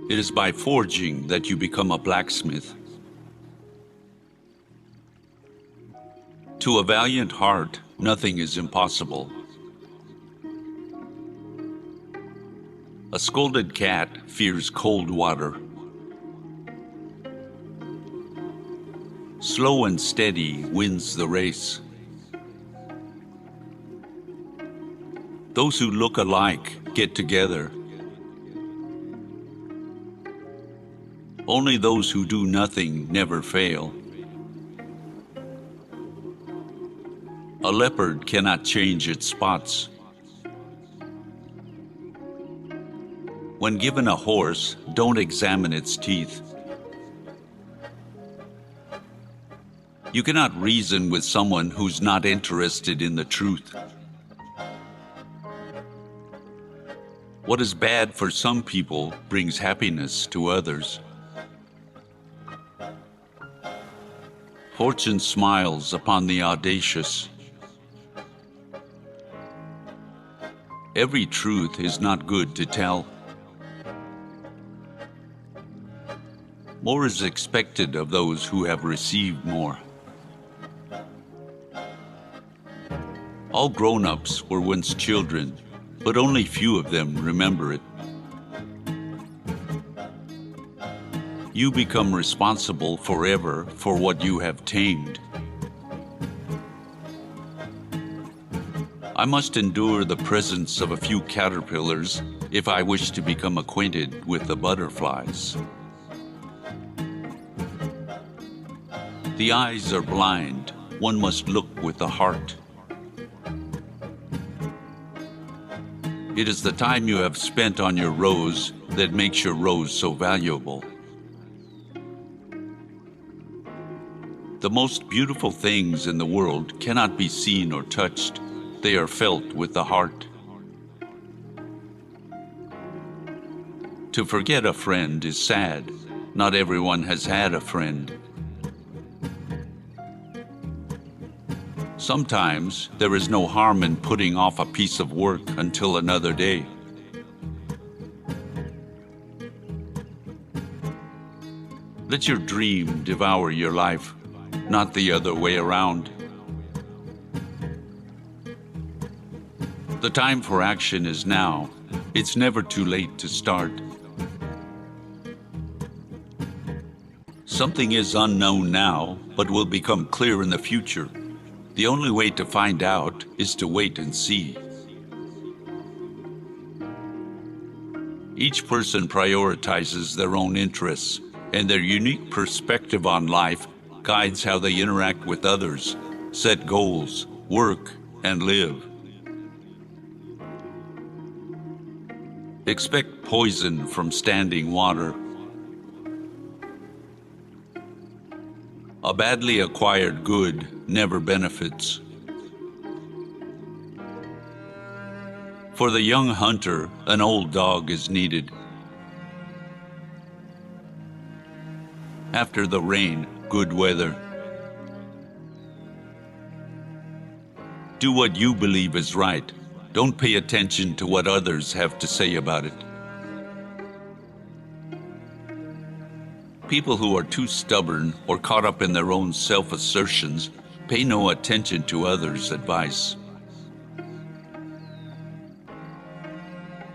It is by forging that you become a blacksmith. To a valiant heart, nothing is impossible. A scolded cat fears cold water. Slow and steady wins the race. Those who look alike get together. Only those who do nothing never fail. A leopard cannot change its spots. When given a horse, don't examine its teeth. You cannot reason with someone who's not interested in the truth. What is bad for some people brings happiness to others. Fortune smiles upon the audacious. Every truth is not good to tell. More is expected of those who have received more. All grown-ups were once children, but only few of them remember it. You become responsible forever for what you have tamed. I must endure the presence of a few caterpillars if I wish to become acquainted with the butterflies. The eyes are blind. One must look with the heart. It is the time you have spent on your rose that makes your rose so valuable. The most beautiful things in the world cannot be seen or touched. They are felt with the heart. To forget a friend is sad. Not everyone has had a friend. Sometimes there is no harm in putting off a piece of work until another day. Let your dream devour your life, not the other way around. The time for action is now. It's never too late to start. Something is unknown now, but will become clear in the future. The only way to find out is to wait and see. Each person prioritizes their own interests, and their unique perspective on life guides how they interact with others, set goals, work, and live. Expect poison from standing water. A badly acquired good never benefits. For the young hunter, an old dog is needed. After the rain, good weather. Do what you believe is right. Don't pay attention to what others have to say about it. People who are too stubborn or caught up in their own self-assertions pay no attention to others' advice.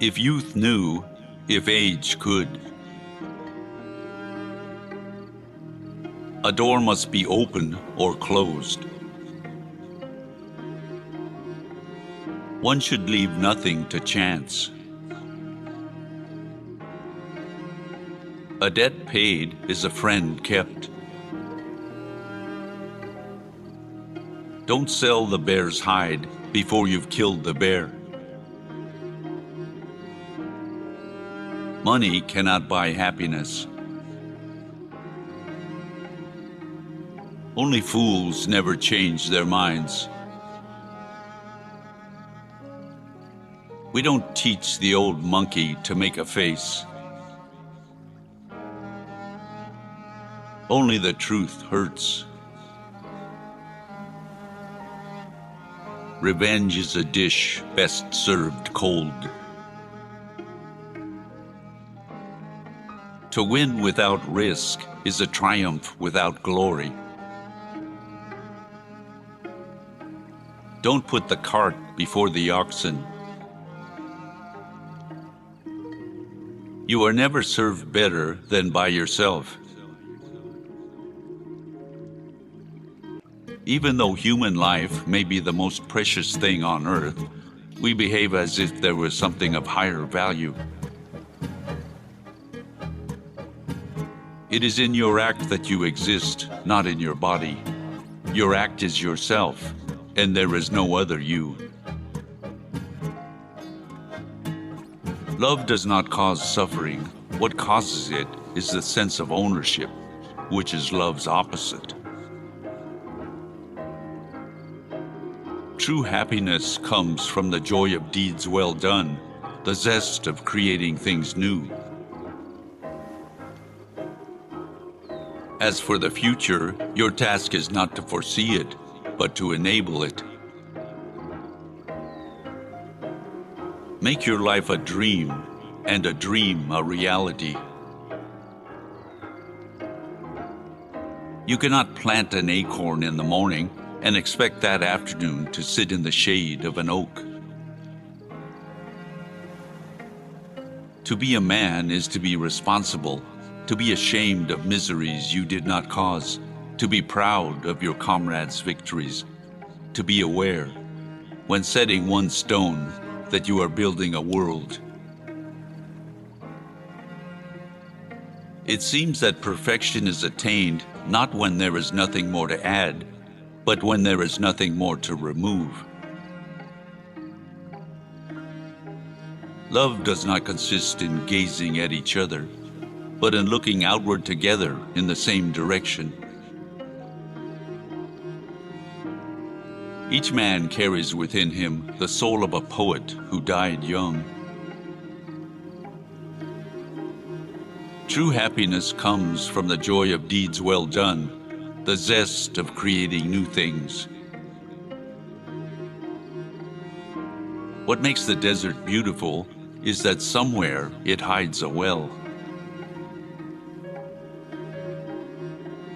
If youth knew, if age could. A door must be open or closed. One should leave nothing to chance. A debt paid is a friend kept. Don't sell the bear's hide before you've killed the bear. Money cannot buy happiness. Only fools never change their minds. We don't teach the old monkey to make a face. Only the truth hurts. Revenge is a dish best served cold. To win without risk is a triumph without glory. Don't put the cart before the oxen. You are never served better than by yourself. Even though human life may be the most precious thing on earth, we behave as if there was something of higher value. It is in your act that you exist, not in your body. Your act is yourself, and there is no other you. Love does not cause suffering. What causes it is the sense of ownership, which is love's opposite. True happiness comes from the joy of deeds well done, the zest of creating things new. As for the future, your task is not to foresee it, but to enable it. Make your life a dream, and a dream a reality. You cannot plant an acorn in the morning and expect that afternoon to sit in the shade of an oak. To be a man is to be responsible, to be ashamed of miseries you did not cause, to be proud of your comrades' victories, to be aware, when setting one stone, that you are building a world. It seems that perfection is attained not when there is nothing more to add, but when there is nothing more to remove. Love does not consist in gazing at each other, but in looking outward together in the same direction. Each man carries within him the soul of a poet who died young. True happiness comes from the joy of deeds well done, the zest of creating new things. What makes the desert beautiful is that somewhere it hides a well.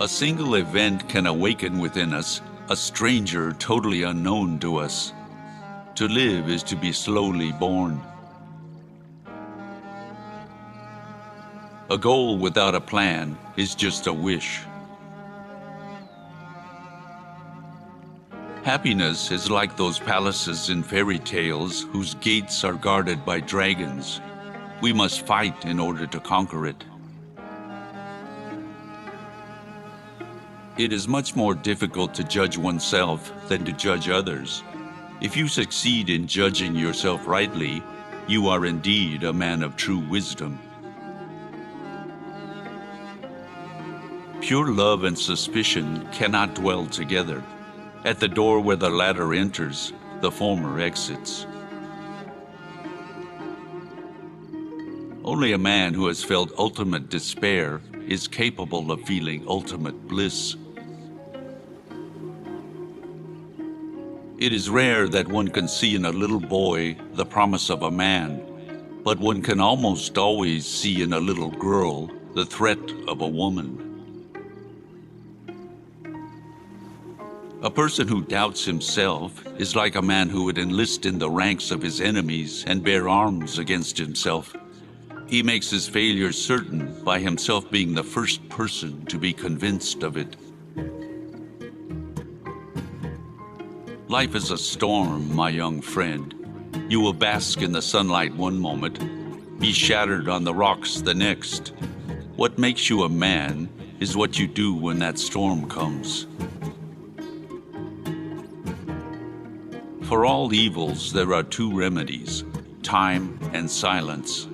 A single event can awaken within us a stranger totally unknown to us. To live is to be slowly born. A goal without a plan is just a wish. Happiness is like those palaces in fairy tales whose gates are guarded by dragons. We must fight in order to conquer it. It is much more difficult to judge oneself than to judge others. If you succeed in judging yourself rightly, you are indeed a man of true wisdom. Pure love and suspicion cannot dwell together. At the door where the latter enters, the former exits. Only a man who has felt ultimate despair is capable of feeling ultimate bliss. It is rare that one can see in a little boy the promise of a man, but one can almost always see in a little girl the threat of a woman. A person who doubts himself is like a man who would enlist in the ranks of his enemies and bear arms against himself. He makes his failure certain by himself being the first person to be convinced of it. Life is a storm, my young friend. You will bask in the sunlight one moment, be shattered on the rocks the next. What makes you a man is what you do when that storm comes. For all evils, there are two remedies: time and silence.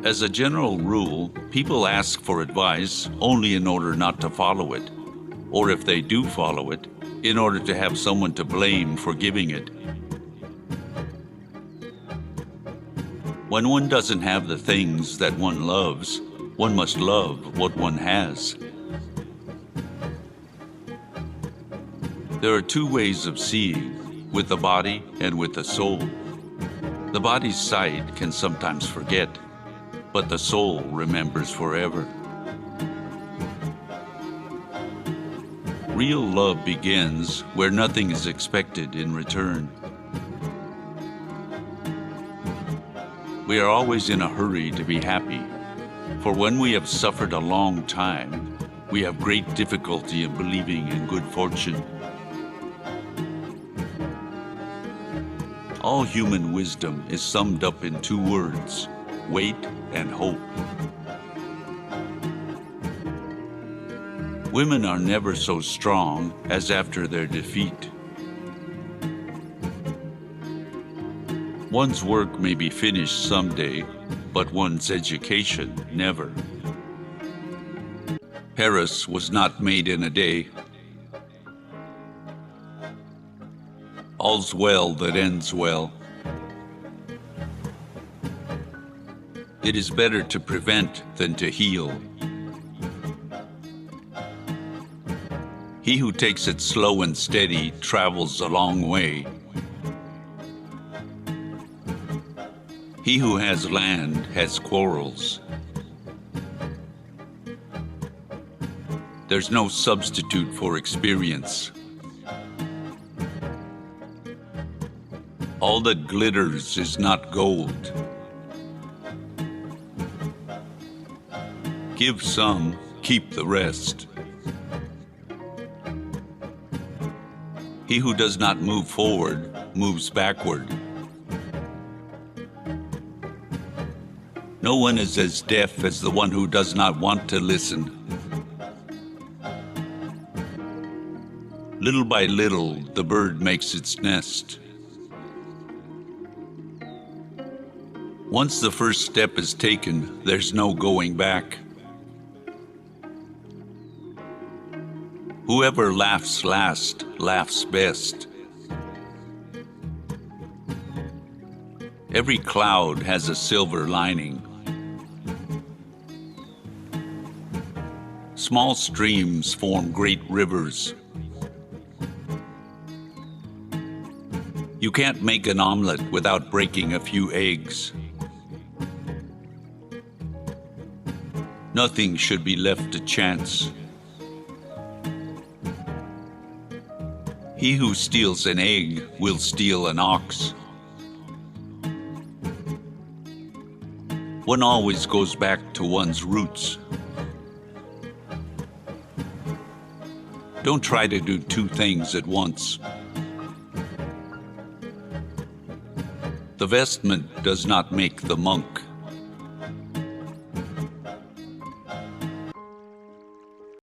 As a general rule, people ask for advice only in order not to follow it, or if they do follow it, in order to have someone to blame for giving it. When one doesn't have the things that one loves, one must love what one has. There are two ways of seeing, with the body and with the soul. The body's sight can sometimes forget, but the soul remembers forever. Real love begins where nothing is expected in return. We are always in a hurry to be happy, for when we have suffered a long time, we have great difficulty in believing in good fortune. All human wisdom is summed up in two words: wait and hope. Women are never so strong as after their defeat. One's work may be finished someday, but one's education never. Paris was not made in a day. All's well that ends well. It is better to prevent than to heal. He who takes it slow and steady travels a long way. He who has land has quarrels. There's no substitute for experience. All that glitters is not gold. Give some, keep the rest. He who does not move forward moves backward. No one is as deaf as the one who does not want to listen. Little by little, the bird makes its nest. Once the first step is taken, there's no going back. Whoever laughs last laughs best. Every cloud has a silver lining. Small streams form great rivers. You can't make an omelet without breaking a few eggs. Nothing should be left to chance. He who steals an egg will steal an ox. One always goes back to one's roots. Don't try to do two things at once. The vestment does not make the monk.